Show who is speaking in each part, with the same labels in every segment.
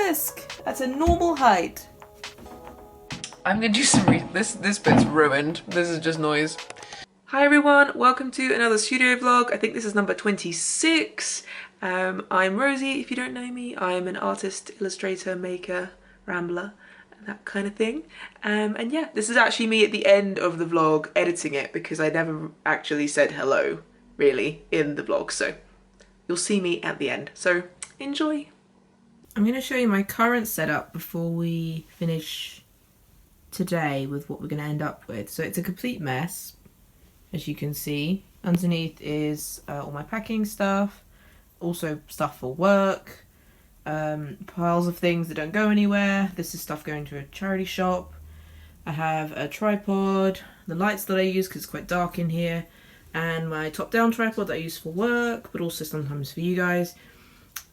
Speaker 1: desk at a normal height.
Speaker 2: I'm gonna do some this bit's ruined. This is just noise. Hi everyone, welcome to another studio vlog. I think this is number 26. I'm Rosie, if you don't know me. I'm an artist, illustrator, maker, rambler, that kind of thing. And yeah, this is actually me at the end of the vlog editing it because I never actually said hello, really, in the vlog. So you'll see me at the end. So enjoy. I'm going to show you my current setup before we finish today with what we're going to end up with. So it's a complete mess. As you can see, underneath is all my packing stuff, also stuff for work, piles of things that don't go anywhere. This is stuff going to a charity shop. I have a tripod, the lights that I use because it's quite dark in here, and my top-down tripod that I use for work, but also sometimes for you guys.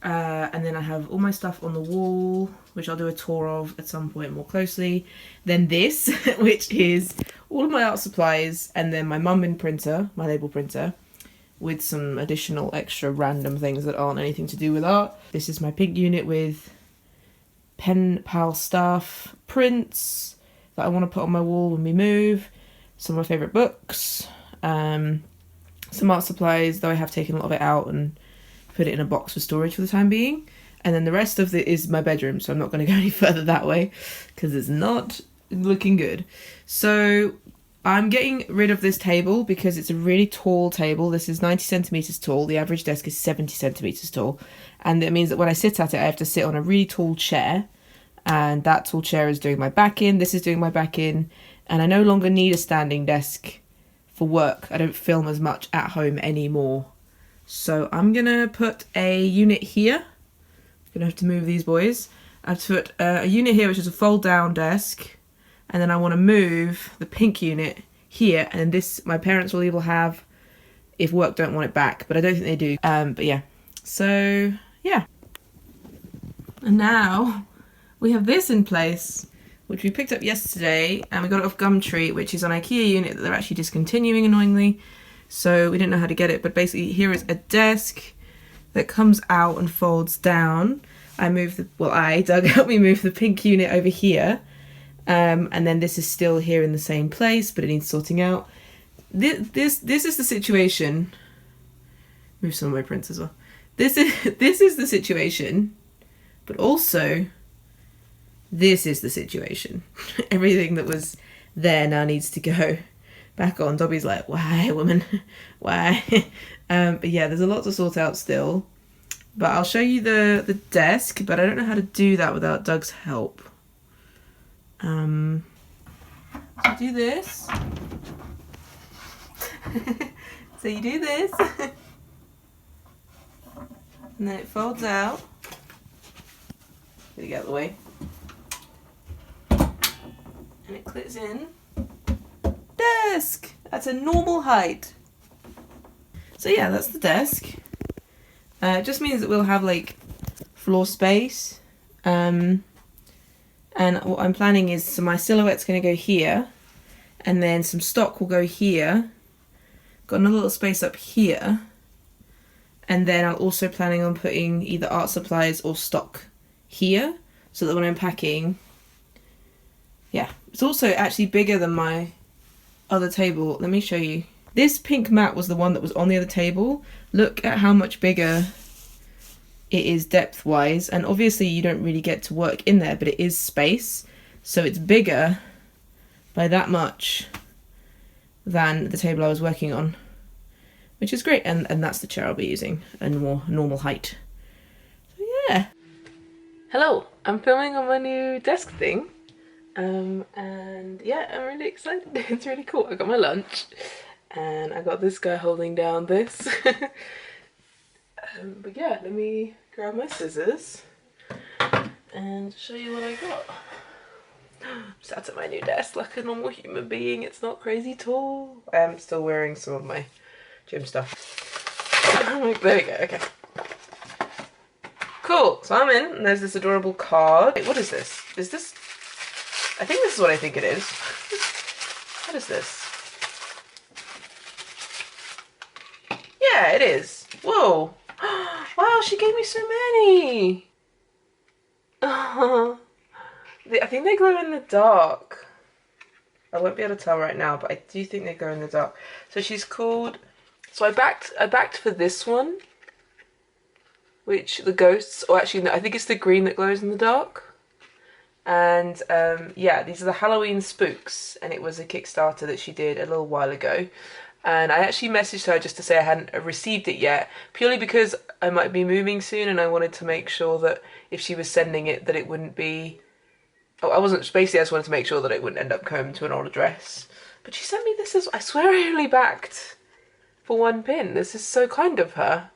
Speaker 2: And then I have all my stuff on the wall, which I'll do a tour of at some point more closely. Then this, which is all of my art supplies, and then my Mummin printer, my label printer, with some additional extra random things that aren't anything to do with art. This is my pink unit with pen pal stuff, prints that I want to put on my wall when we move, some of my favourite books, some art supplies, though I have taken a lot of it out and put it in a box for storage for the time being. And then the rest of it is my bedroom, so I'm not going to go any further that way because it's not looking good. So I'm getting rid of this table because it's a really tall table. This is 90 centimeters tall. The average desk is 70 centimeters tall. And it means that when I sit at it, I have to sit on a really tall chair. And that tall chair is doing my back in. This is doing my back in. And I no longer need a standing desk for work. I don't film as much at home anymore. So I'm going to put a unit here. I'm going to have to move these boys. I have to put a unit here, which is a fold down desk. And then I want to move the pink unit here. And this, my parents will either have if work don't want it back. But I don't think they do. But yeah. So, yeah. And now we have this in place, which we picked up yesterday. And we got it off Gumtree, which is an IKEA unit that they're actually discontinuing, annoyingly. So we didn't know how to get it, but basically here is a desk that comes out and folds down. Doug helped me move the pink unit over here. And then this is still here in the same place, but it needs sorting out. This is the situation. Move some of my prints as well. This is the situation, but also this is the situation. Everything that was there now needs to go back on. Dobby's like, why, woman? Why? But yeah, there's a lot to sort out still. But I'll show you the desk, but I don't know how to do that without Doug's help. So do this. So you do this. And then it folds out. Get it out of the way. And it clips in. Desk at a normal height. So yeah, that's the desk. It just means that we'll have like floor space. And what I'm planning is, so my silhouette's going to go here, and then some stock will go here. Got another little space up here, and then I'm also planning on putting either art supplies or stock here, so that when I'm packing, yeah, it's also actually bigger than my other table. Let me show you. This pink mat was the one that was on the other table. Look at how much bigger it is depth wise, and obviously you don't really get to work in there, but it is space, so it's bigger by that much than the table I was working on, which is great. And that's the chair I'll be using, a more normal height. So yeah. Hello, I'm filming on my new desk thing. And yeah, I'm really excited. It's really cool. I got my lunch and I got this guy holding down this. But yeah, let me grab my scissors and show you what I got. I'm sat at my new desk like a normal human being. It's not crazy tall. I am still wearing some of my gym stuff. There we go, okay. Cool, so I'm in, and there's this adorable card. Wait, what is this? Is this... I think this is what I think it is. What is this? Yeah, it is. Whoa. Wow, she gave me so many. I think they glow in the dark. I won't be able to tell right now, but I do think they glow in the dark. So she's called... So I backed for this one, which the ghosts, or actually no, I think it's the green that glows in the dark. And yeah, these are the Halloween Spooks, and it was a Kickstarter that she did a little while ago. And I actually messaged her just to say I hadn't received it yet, purely because I might be moving soon and I wanted to make sure that if she was sending it, that it wouldn't be... Oh, I just wanted to make sure that it wouldn't end up going to an old address. But she sent me this as... I swear I only backed for one pin. This is so kind of her.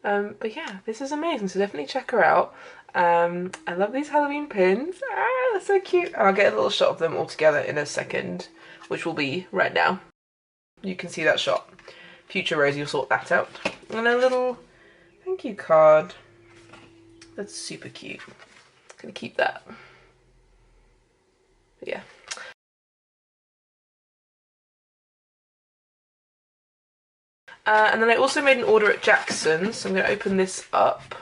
Speaker 2: But yeah, this is amazing, so definitely check her out. I love these Halloween pins. Ah, they're so cute. I'll get a little shot of them all together in a second, which will be right now. You can see that shot. Future Rosie will sort that out. And a little thank you card. That's super cute. Gonna keep that. But yeah. And then I also made an order at Jackson's, so I'm going to open this up.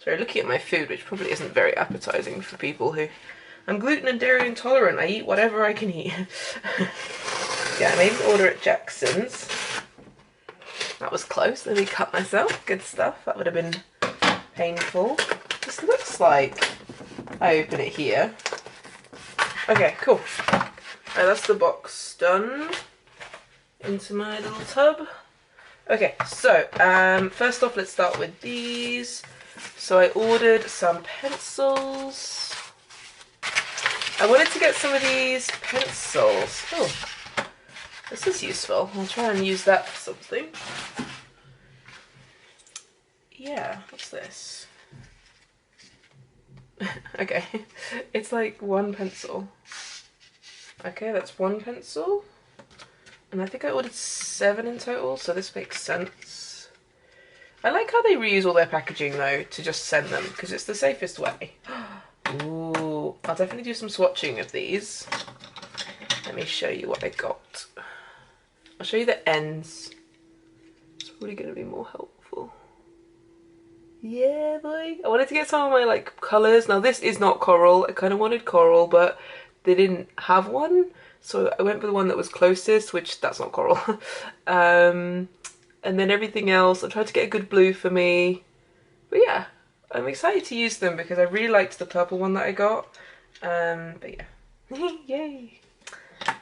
Speaker 2: Sorry, looking at my food, which probably isn't very appetizing for people who... I'm gluten and dairy intolerant. I eat whatever I can eat. Yeah, I made an order at Jackson's. That was close. Let me cut myself. Good stuff. That would have been painful. This looks like I open it here. Okay, cool. Alright, that's the box done. Into my little tub. Okay, so first off, let's start with these. So I ordered some pencils. I wanted to get some of these pencils. Oh, this is useful. I'll try and use that for something. Yeah, what's this? Okay, it's like one pencil. Okay, that's one pencil. And I think I ordered 7 in total, so this makes sense. I like how they reuse all their packaging though, to just send them, because it's the safest way. Ooh, I'll definitely do some swatching of these. Let me show you what I got. I'll show you the ends. It's probably going to be more helpful. Yeah, boy. I wanted to get some of my like colours. Now this is not coral. I kind of wanted coral, but they didn't have one. So I went for the one that was closest, which that's not coral. And then everything else, I tried to get a good blue for me. But yeah, I'm excited to use them because I really liked the purple one that I got. But yeah, yay.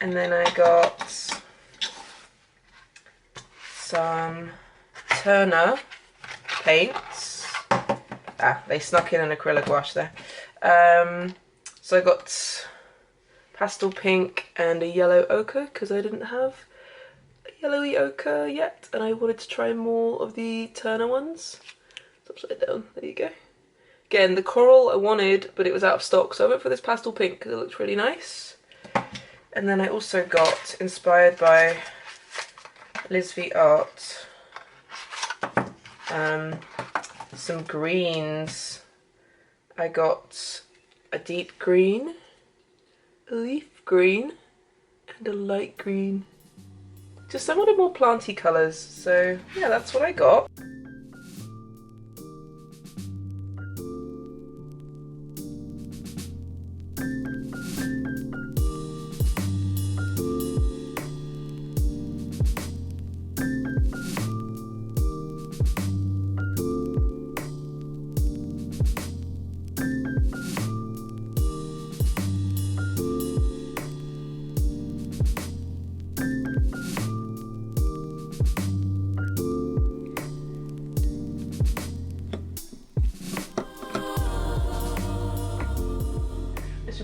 Speaker 2: And then I got some Turner paints. Ah, they snuck in an Acryla gouache there. So I got pastel pink and a yellow ochre because I didn't have a yellowy ochre yet and I wanted to try more of the Turner ones. It's upside down, there you go. Again, the coral I wanted, but it was out of stock, so I went for this pastel pink because it looked really nice. And then I also got, inspired by Liz V Art, some greens. I got a deep green, a leaf green, and a light green. Just I wanted more planty colours, so yeah, that's what I got.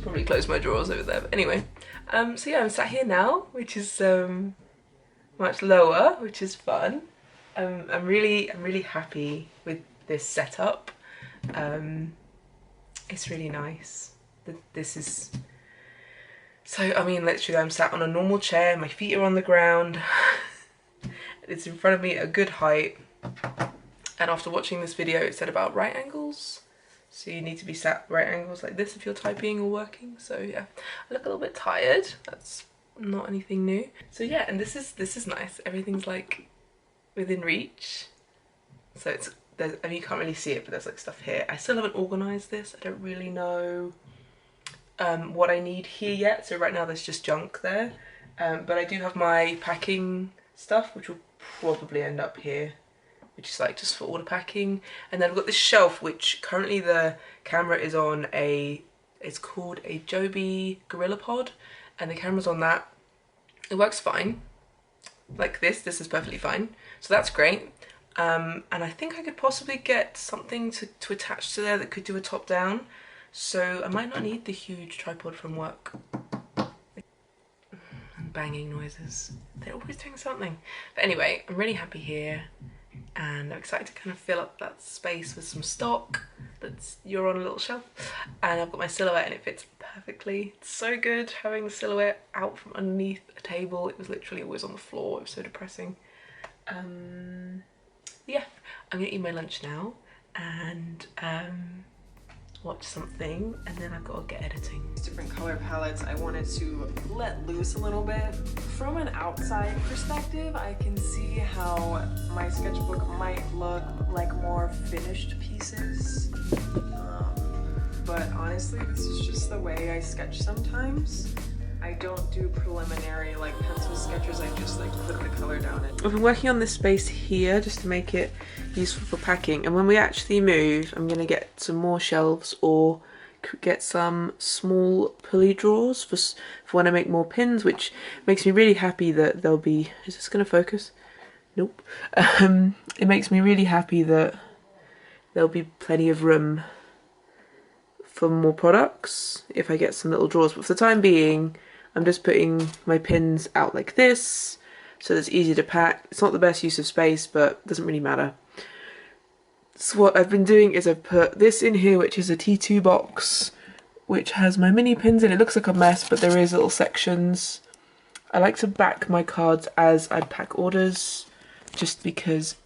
Speaker 2: Probably close my drawers over there, but anyway, so yeah, I'm sat here now, which is much lower, which is fun. I'm really happy with this setup. It's really nice. This is so, I mean, literally I'm sat on a normal chair, my feet are on the ground. It's in front of me at a good height, and after watching this video it said about right angles. So you need to be sat right angles like this if you're typing or working. So yeah, I look a little bit tired. That's not anything new. So yeah, and this is nice. Everything's like within reach. So it's there's, I mean, you can't really see it, but there's like stuff here. I still haven't organised this. I don't really know what I need here yet. So right now there's just junk there. But I do have my packing stuff, which will probably end up here, which is like just for order packing. And then I've got this shelf, which currently the camera is on it's called a Joby Gorilla Pod, and the camera's on that. It works fine. Like this is perfectly fine. So that's great. And I think I could possibly get something to attach to there that could do a top down. So I might not need the huge tripod from work. And banging noises. They're always doing something. But anyway, I'm really happy here. And I'm excited to kind of fill up that space with some stock you're on a little shelf. And I've got my silhouette and it fits perfectly. It's so good having the silhouette out from underneath a table. It was literally always on the floor. It was so depressing. Yeah, I'm gonna eat my lunch now and watch something, and then I've got to get editing.
Speaker 3: Different color palettes I wanted to let loose a little bit. From an outside perspective, I can see how my sketchbook might look like more finished pieces. But honestly, this is just the way I sketch sometimes. I don't do preliminary like pencil sketches, I just like put the color down.
Speaker 2: I've been working on this space here just to make it useful for packing, and when we actually move I'm going to get some more shelves or get some small pulley drawers for when I make more pins, which makes me really happy that there'll be... Is this going to focus? Nope. It makes me really happy that there'll be plenty of room for more products if I get some little drawers, but for the time being I'm just putting my pins out like this so that it's easy to pack. It's not the best use of space, but it doesn't really matter. So what I've been doing is I've put this in here, which is a T2 box, which has my mini pins in. It looks like a mess, but there is little sections. I like to back my cards as I pack orders, just because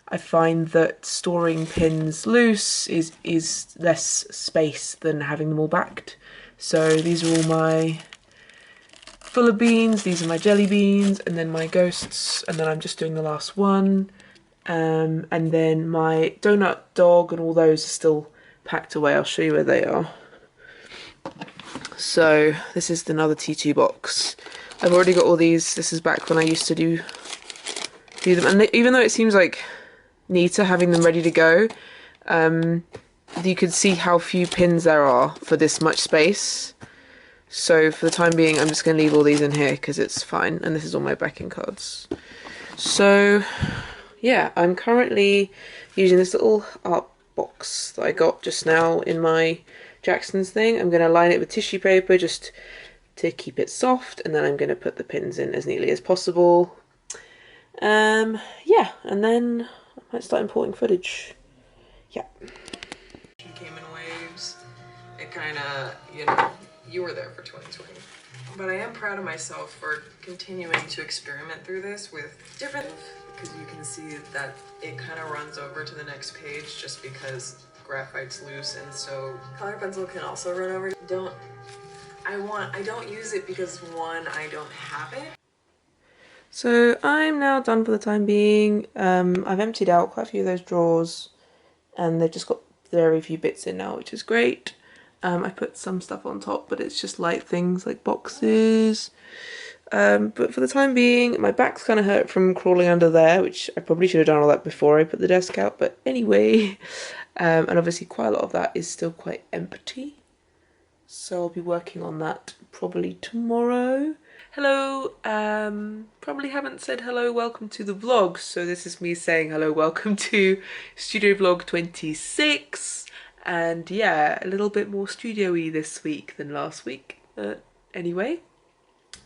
Speaker 2: I find that storing pins loose is less space than having them all backed. So these are all my fuller beans, these are my jelly beans, and then my ghosts, and then I'm just doing the last one. And then my donut dog and all those are still packed away. I'll show you where they are. So this is another T2 box. I've already got all these. This is back when I used to do them, and even though it seems like neater having them ready to go, you can see how few pins there are for this much space. So for the time being I'm just going to leave all these in here because it's fine, and this is all my backing cards. So yeah, I'm currently using this little art box that I got just now in my Jackson's thing. I'm going to line it with tissue paper just to keep it soft, and then I'm going to put the pins in as neatly as possible. Yeah, and then I might start importing footage. Yeah.
Speaker 3: It came in waves. It kind of, you know, you were there for 2020. But I am proud of myself for continuing to experiment through this with different, because you can see that it kind of runs over to the next page just because graphite's loose, and so color pencil can also run over. I don't use it because one, I don't have it.
Speaker 2: So I'm now done for the time being. I've emptied out quite a few of those drawers and they've just got very few bits in now, which is great. I put some stuff on top, but it's just light things like boxes. But for the time being, my back's kind of hurt from crawling under there, which I probably should have done all that before I put the desk out, but anyway. And obviously quite a lot of that is still quite empty. So I'll be working on that probably tomorrow. Hello, probably haven't said hello, welcome to the vlog, so this is me saying hello, welcome to Studio Vlog 26, and yeah, a little bit more studio-y this week than last week, anyway.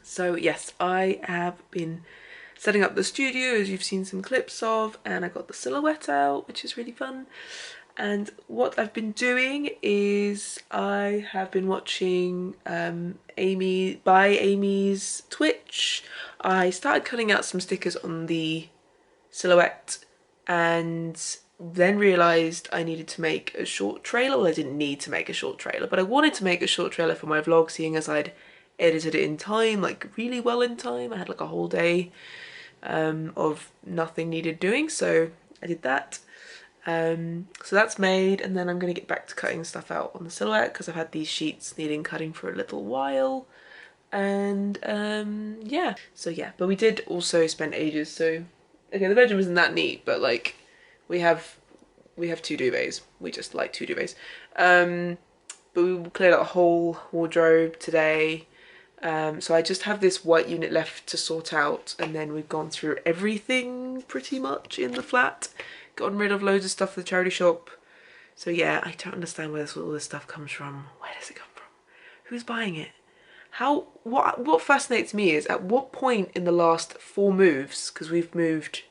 Speaker 2: So yes, I have been setting up the studio, as you've seen some clips of, and I got the silhouette out, which is really fun. And what I've been doing is I have been watching Amy's Twitch. I started cutting out some stickers on the silhouette and then realised I needed to make a short trailer. Well, I didn't need to make a short trailer, but I wanted to make a short trailer for my vlog, seeing as I'd edited it in time, like really well in time. I had like a whole day of nothing needed doing, so I did that. So that's made, and then I'm going to get back to cutting stuff out on the silhouette because I've had these sheets needing cutting for a little while. And yeah, so yeah, but we did also spend ages. So okay, the bedroom isn't that neat, but like we have 2 duvets. We just like 2 duvets. But we cleared out a whole wardrobe today. So I just have this white unit left to sort out, and then we've gone through everything pretty much in the flat, gotten rid of loads of stuff for the charity shop. So yeah, I don't understand where all this stuff comes from. Where does it come from? Who's buying it? How, what fascinates me is at what point in the last 4 moves, because we've moved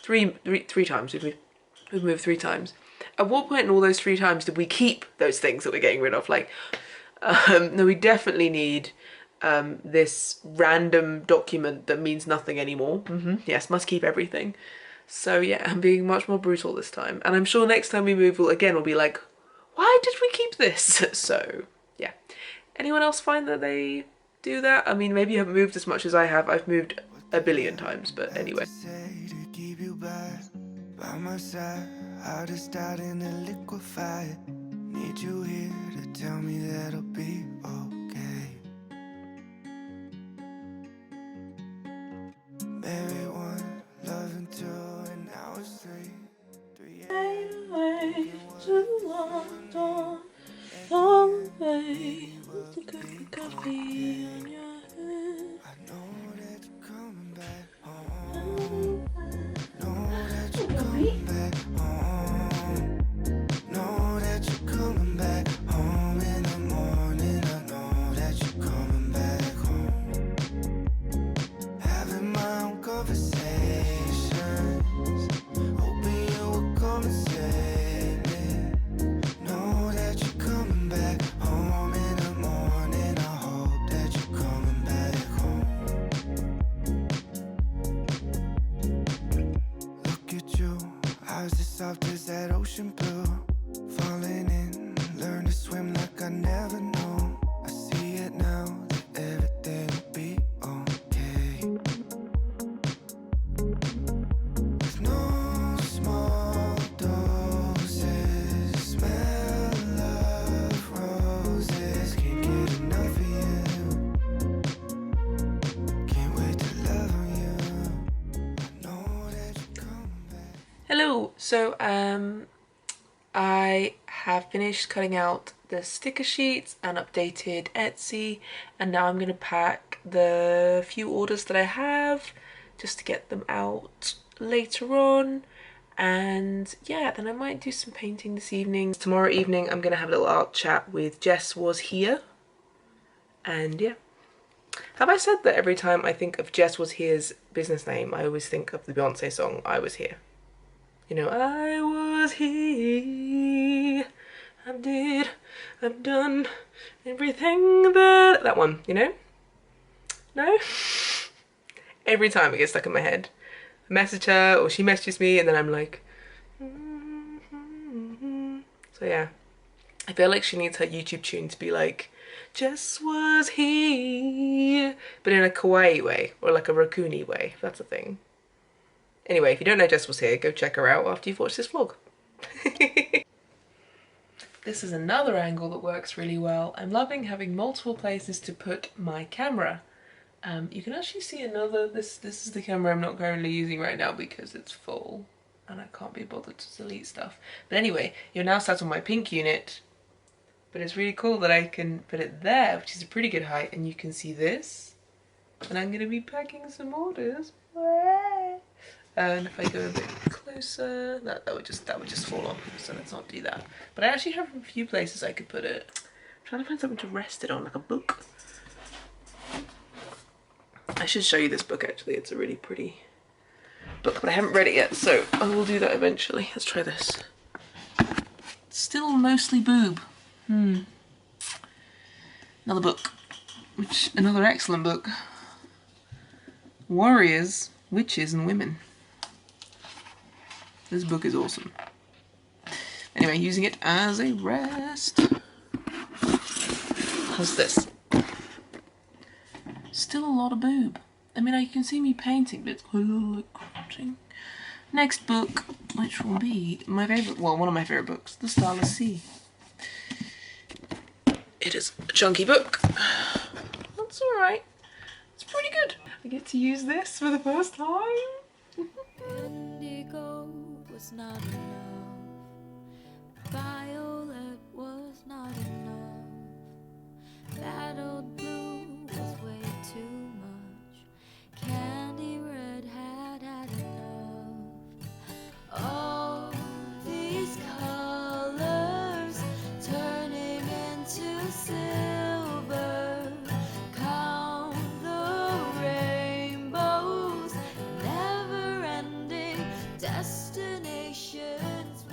Speaker 2: three times, we've moved 3 times. At what point in all those 3 times did we keep those things that we're getting rid of? Like, no, we definitely need this random document that means nothing anymore. Yes, must keep everything. So yeah, I'm being much more brutal this time. And I'm sure next time we move, we'll be like, why did we keep this? So yeah. Anyone else find that they do that? I mean, maybe you haven't moved as much as I have. I've moved a billion times, but anyway.
Speaker 4: By my side, I'll just start in a liquefy. Need you here to tell me that I'll be okay. Married 1, loving 2, and now it's 3.
Speaker 2: Coffee on your head.
Speaker 4: I know that you're coming back home. Know that you're coming back home. Know that you're coming back home in the morning. I know that you're coming back home. Having my own conversations, hoping you will come and save me. Know that you're coming back home in the morning. I hope that you're coming back home. Look at you, eyes as soft as that ocean blue. Falling in, learn to swim like I never knew. I see it now, that everything will be okay. With no small doses, smell of roses. Can't get enough of you. Can't wait to love on you. I know that you're coming back.
Speaker 2: Hello. So I have finished cutting out the sticker sheets and updated Etsy, and now I'm going to pack the few orders that I have just to get them out later on. And yeah, then I might do some painting this evening. Tomorrow evening I'm going to have a little art chat with Jess Was Here. And yeah. Have I said that every time I think of Jess Was Here's business name, I always think of the Beyonce song I Was Here? You know, I was here, I've done everything that one, you know? No? Every time it gets stuck in my head. I message her or she messages me and then I'm like, So yeah, I feel like she needs her YouTube tune to be like, Jess was here, but in a kawaii way or like a raccoony way, if that's a thing. Anyway, if you don't know Jess Was Here, go check her out after you've watched this vlog. This is another angle that works really well. I'm loving having multiple places to put my camera. You can actually see another, this is the camera I'm not currently using right now because it's full and I can't be bothered to delete stuff. But anyway, you're now sat on my pink unit, but it's really cool that I can put it there, which is a pretty good height, and you can see this. And I'm gonna be packing some orders. And if I go a bit closer, that would just fall off, so let's not do that. But I actually have a few places I could put it. I'm trying to find something to rest it on, like a book. I should show you this book actually, it's a really pretty book, but I haven't read it yet, so I will do that eventually. Let's try this. Still mostly boob. Another book, another excellent book. Warriors, Witches and Women. This book is awesome. Anyway, using it as a rest. How's this? still a lot of boob. I mean, you can see me painting, but it's quite a lot like crunching. Next book, which will be my favourite, well, one of my favourite books, The Starless Sea. It is a chunky book. That's alright. It's pretty good. I get to use this for the first time.
Speaker 5: Indigo was not enough. Violet was not enough. That old blue was way too much. Candy red had had enough. All these colors turning into silver. Count the rainbows, never ending destinations.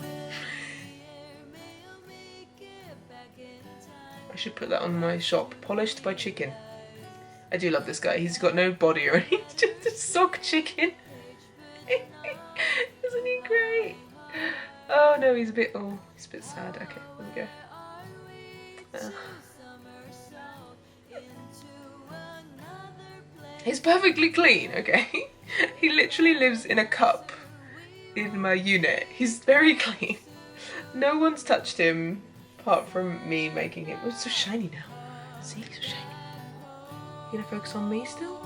Speaker 2: I should put that on my shop. Polished by Chicken. I do love this guy. He's got no body or anything. He's just a sock chicken. Isn't he great? Oh no, he's a bit sad. Okay, there we go. He's perfectly clean, okay? He literally lives in a cup in my unit. He's very clean. No one's touched him apart from me making him. Oh, it's so shiny now. See, so shiny. You gonna focus on me still?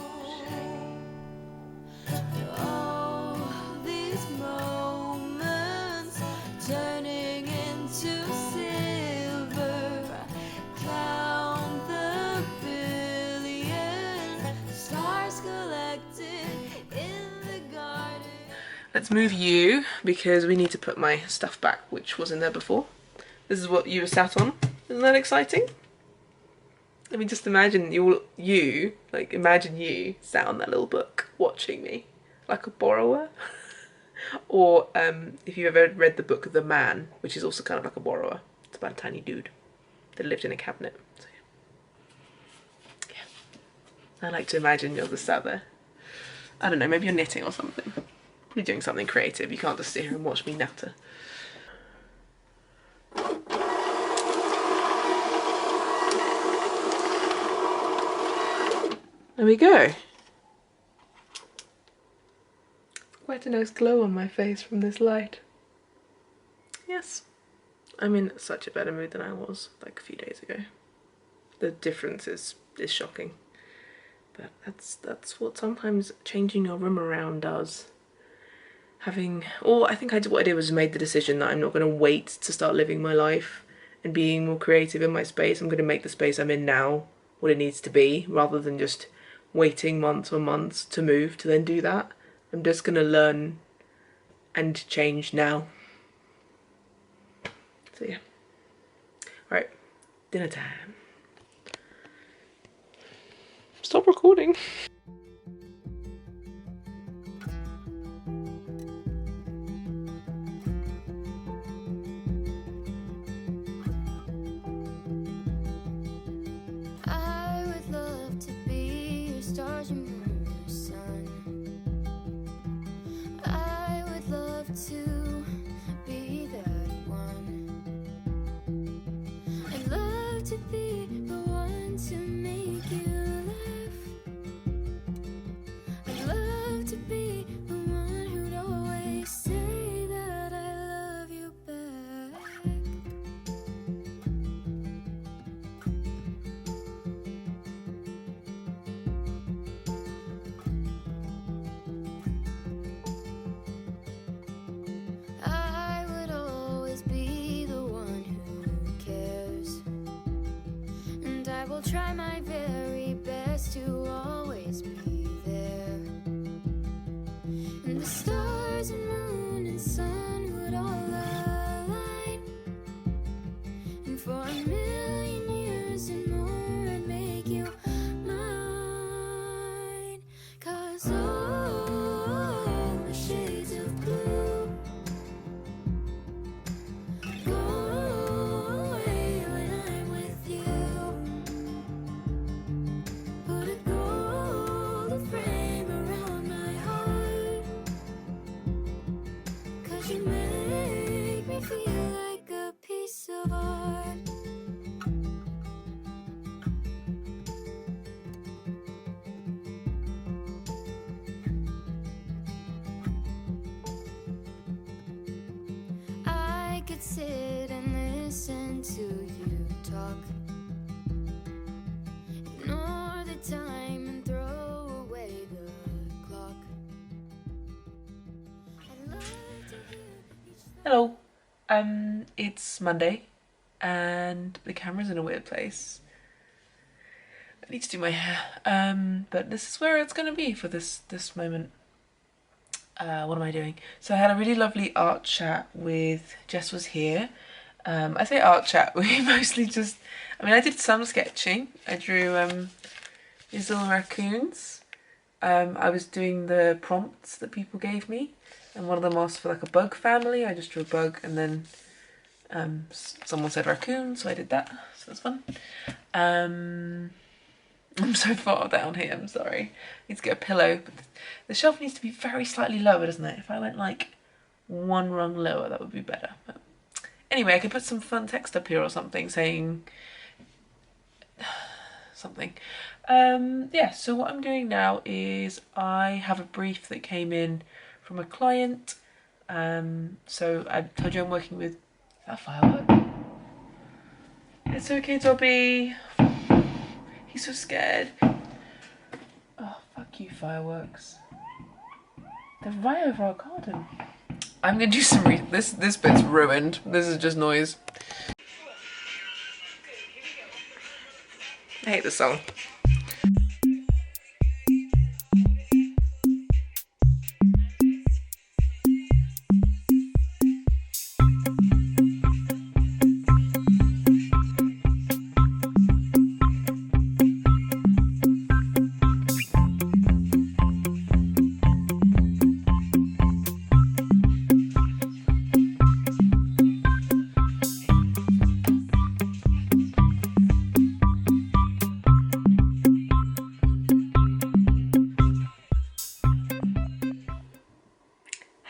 Speaker 5: All these moments turning into silver. Count the billion stars collected in the garden.
Speaker 2: Let's move you, because we need to put my stuff back, which was in there before. This is what you were sat on. Isn't that exciting? I mean, just imagine imagine you sat on that little book watching me like a borrower. Or if you've ever read the book The Man, which is also kind of like a borrower. It's about a tiny dude that lived in a cabinet. So, yeah. I like to imagine you're just sat there. I don't know, maybe you're knitting or something. You're doing something creative. You can't just sit here and watch me natter. There we go. Quite a nice glow on my face from this light. Yes. I'm in such a better mood than I was like a few days ago. The difference is shocking. But that's what sometimes changing your room around does. I think what I did was made the decision that I'm not going to wait to start living my life and being more creative in my space. I'm going to make the space I'm in now what it needs to be, rather than just waiting months or months to move to then do that. I'm just going to learn and change now. So yeah. Right, dinner time. Stop recording.
Speaker 5: I would love to be your stars, your moon, your sun. I would love to be that one. I'd love to be the one to make you laugh. I'd love to be the one who'd always say that I love you back. I would always be the one who cares, and I will try my very best to always be there. And the stars and moon and sun would all align, and for a million years and more I'd make you mine. 'Cause all the shades of blue go away when I'm with you. Put a gold frame around my heart, 'cause you make me feel like a piece of art. could sit and listen to you talk. Ignore the time and throw away the clock. I'd love to hear each
Speaker 2: Hello. It's Monday and the camera's in a weird place. I need to do my hair. But this is where it's gonna be for this moment. What am I doing? So I had a really lovely art chat with Jess was here. I say art chat, we mostly just, I did some sketching. I drew these little raccoons. I was doing the prompts that people gave me, and one of them asked for like a bug family. I just drew a bug, and then someone said raccoon, so I did that. So that's fun. I'm so far down here, I'm sorry. I need to get a pillow. But the shelf needs to be very slightly lower, doesn't it? If I went like one rung lower, that would be better. But anyway, I could put some fun text up here or something saying something. Yeah, so what I'm doing now is I have a brief that came in from a client. So I told you I'm working with a firework. It's okay, Dobby. He's so scared. Oh, fuck you, fireworks. They're right over our garden. I'm gonna do some this bit's ruined. This is just noise. I hate this song.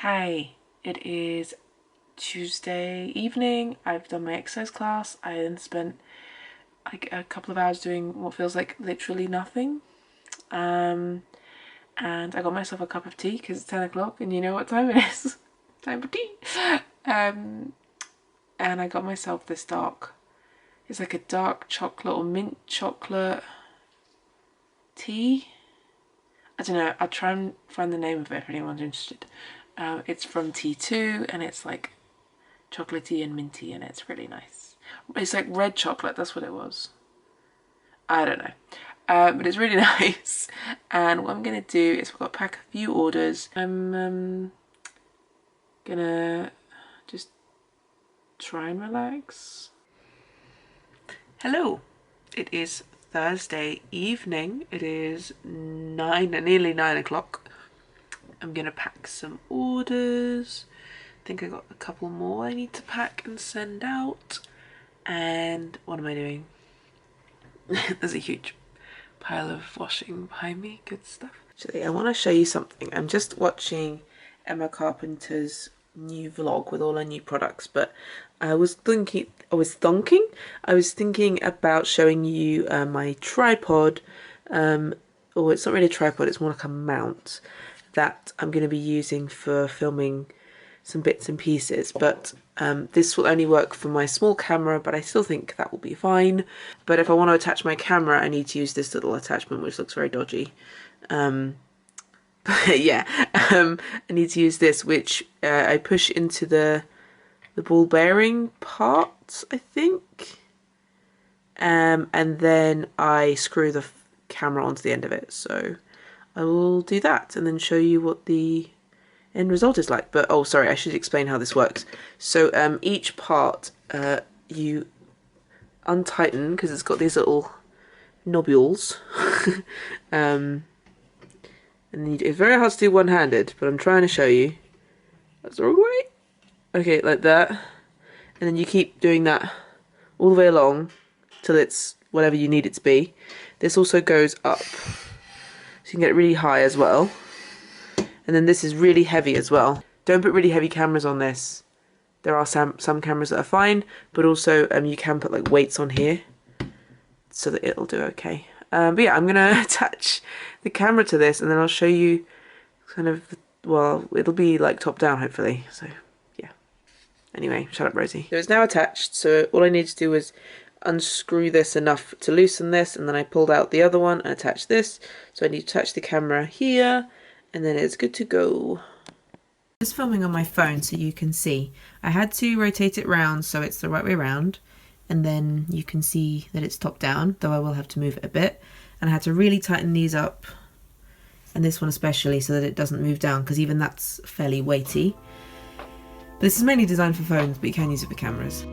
Speaker 2: Hi, it is Tuesday evening. I've done my exercise class. I then spent like a couple of hours doing what feels like literally nothing. And I got myself a cup of tea because it's 10 o'clock and you know what time it is. Time for tea. And I got myself this it's like a dark chocolate or mint chocolate tea. I don't know, I'll try and find the name of it if anyone's interested. It's from T2 and it's like chocolatey and minty and it's really nice. It's like red chocolate, that's what it was. I don't know. But it's really nice. And what I'm going to do is we've got to pack a few orders. I'm gonna just try and relax. Hello. It is Thursday evening. It is nearly 9 o'clock. I'm gonna pack some orders. I think I got a couple more I need to pack and send out. And what am I doing? There's a huge pile of washing behind me. Good stuff. Actually, I want to show you something. I'm just watching Emma Carpenter's new vlog with all her new products, but I was thinking about showing you my tripod. Or it's not really a tripod, it's more like a mount that I'm going to be using for filming some bits and pieces, but this will only work for my small camera, but I still think that will be fine. But if I want to attach my camera, I need to use this little attachment, which looks very dodgy. But yeah, I need to use this, which I push into the ball bearing part, I think, and then I screw the camera onto the end of it. So I will do that and then show you what the end result is like. But oh, sorry, I should explain how this works. So each part you untighten because it's got these little nobules. And then it's very hard to do one-handed, but I'm trying to show you. That's the wrong way. Okay, like that. And then you keep doing that all the way along till it's whatever you need it to be. This also goes up, so you can get it really high as well. And then this is really heavy as well. Don't put really heavy cameras on this. There are some cameras that are fine, but also you can put like weights on here so that it'll do okay. But yeah, I'm gonna attach the camera to this and then I'll show you kind of, well, it'll be like top down hopefully. So yeah. Anyway, shut up, Rosie. So it's now attached, so all I need to do is unscrew this enough to loosen this, and then I pulled out the other one and attached this. So I need to attach the camera here, and then it's good to go. Just filming on my phone so you can see. I had to rotate it round so it's the right way round, and then you can see that it's top down, though I will have to move it a bit. And I had to really tighten these up, and this one especially, so that it doesn't move down, because even that's fairly weighty. This is mainly designed for phones, but you can use it for cameras.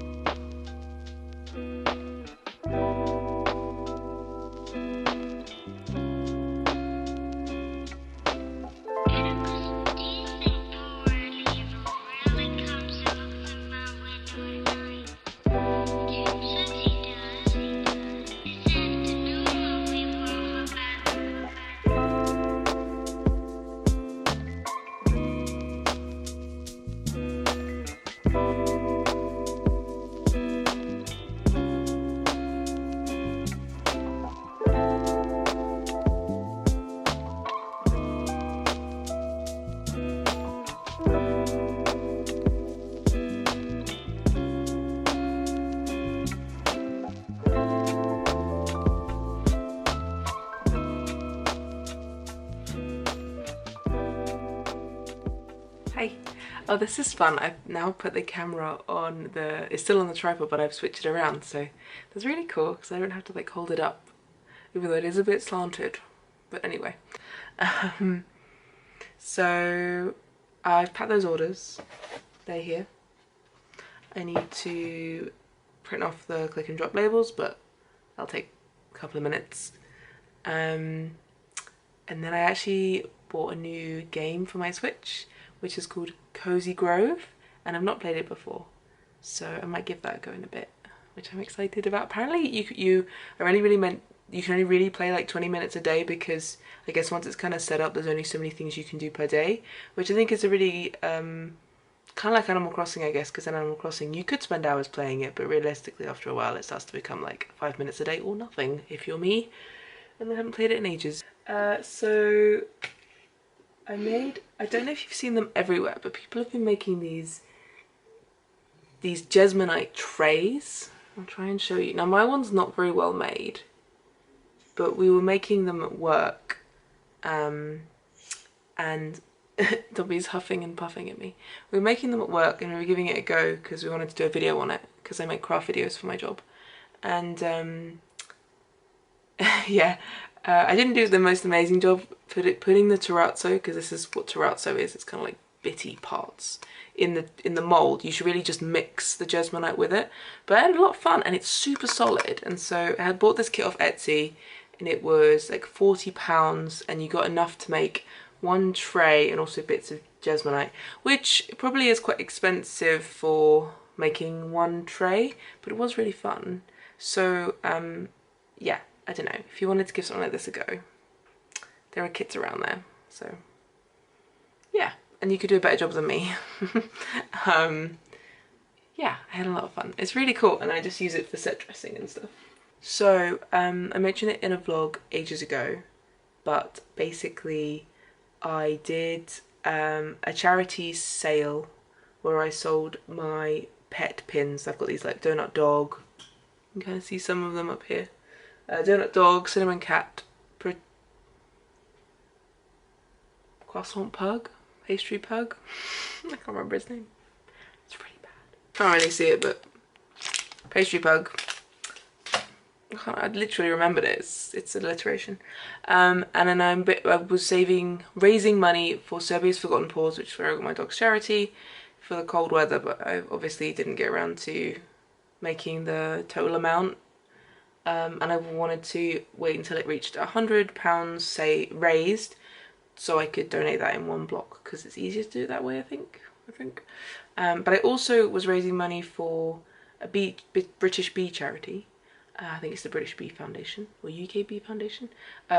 Speaker 2: Hi. Oh, this is fun. I've now put the camera on the, it's still on the tripod, but I've switched it around, so that's really cool because I don't have to like hold it up, even though it is a bit slanted. But anyway, so I've packed those orders. They're here. I need to print off the click and drop labels, but that'll take a couple of minutes. And then I actually bought a new game for my Switch, which is called Cozy Grove, and I've not played it before, so I might give that a go in a bit, which I'm excited about. Apparently you can only really play like 20 minutes a day, because I guess once it's kind of set up there's only so many things you can do per day, which I think is a really kind of like Animal Crossing, I guess, because in Animal Crossing you could spend hours playing it, but realistically after a while it starts to become like 5 minutes a day or nothing if you're me, and I haven't played it in ages. So I don't know if you've seen them everywhere, but people have been making these Jesmonite trays. I'll try and show you. Now my one's not very well made, but we were making them at work, and Dobby's huffing and puffing at me. We were making them at work and we were giving it a go because we wanted to do a video on it, because I make craft videos for my job. And yeah, I didn't do the most amazing job putting the terrazzo, because this is what terrazzo is. It's kind of like bitty parts in the mold. You should really just mix the Jesmonite with it. But I had a lot of fun, and it's super solid. And so I had bought this kit off Etsy, and it was like £40, and you got enough to make one tray and also bits of Jesmonite, which probably is quite expensive for making one tray, but it was really fun. So yeah, I don't know, if you wanted to give something like this a go, there are kits around there, so yeah, and you could do a better job than me. Yeah, I had a lot of fun. It's really cool, and I just use it for set dressing and stuff. So I mentioned it in a vlog ages ago, but basically I did a charity sale where I sold my pet pins. I've got these like donut dog, you can kind of see some of them up here. Donut dog, cinnamon cat, croissant pug, pastry pug. I can't remember his name. It's really bad. Can't really see it, but pastry pug. I literally remembered it. It's alliteration. And then I was raising money for Serbia's Forgotten Paws, which is where I got my dog's charity, for the cold weather. But I obviously didn't get around to making the total amount. And I wanted to wait until it reached £100, say, raised, so I could donate that in one block, because it's easier to do it that way, I think. But I also was raising money for a British bee charity. I think it's the British Bee Foundation, or UK Bee Foundation,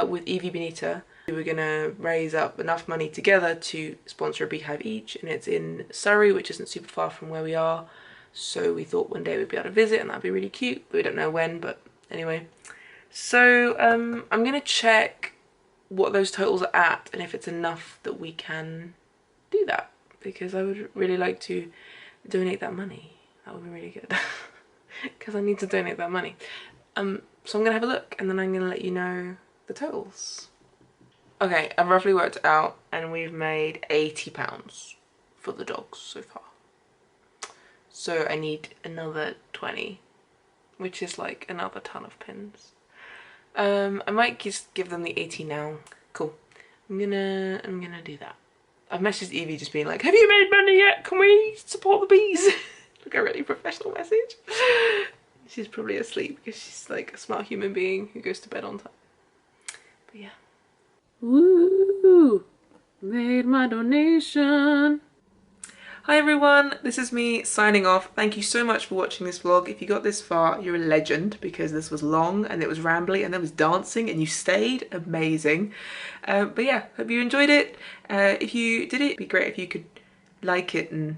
Speaker 2: with Evie Benita. We were going to raise up enough money together to sponsor a beehive each, and it's in Surrey, which isn't super far from where we are. So we thought one day we'd be able to visit, and that'd be really cute, but we don't know when. But anyway, so I'm going to check what those totals are at, and if it's enough that we can do that, because I would really like to donate that money. That would be really good. Because I need to donate that money. So I'm gonna have a look and then I'm gonna let you know the totals. Okay, I've roughly worked it out and we've made £80 for the dogs so far. So I need another 20, which is like another ton of pins. I might just give them the 80 now. Cool. I'm gonna do that. I've messaged Evie just being like, have you made money yet? Can we support the bees? Like a really professional message. She's probably asleep because she's like a smart human being who goes to bed on time. But yeah. Woo! Made my donation. Hi everyone, this is me signing off. Thank you so much for watching this vlog. If you got this far, you're a legend because this was long and it was rambly and there was dancing and you stayed. Amazing. But yeah, hope you enjoyed it. If you did, it'd be great if you could like it and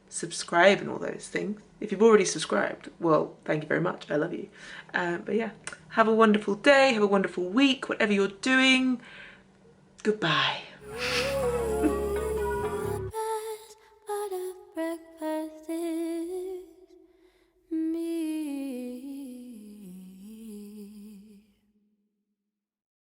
Speaker 2: subscribe and all those things. If you've already subscribed, well, thank you very much. I love you. But yeah, have a wonderful day, have a wonderful week, whatever you're doing. Goodbye.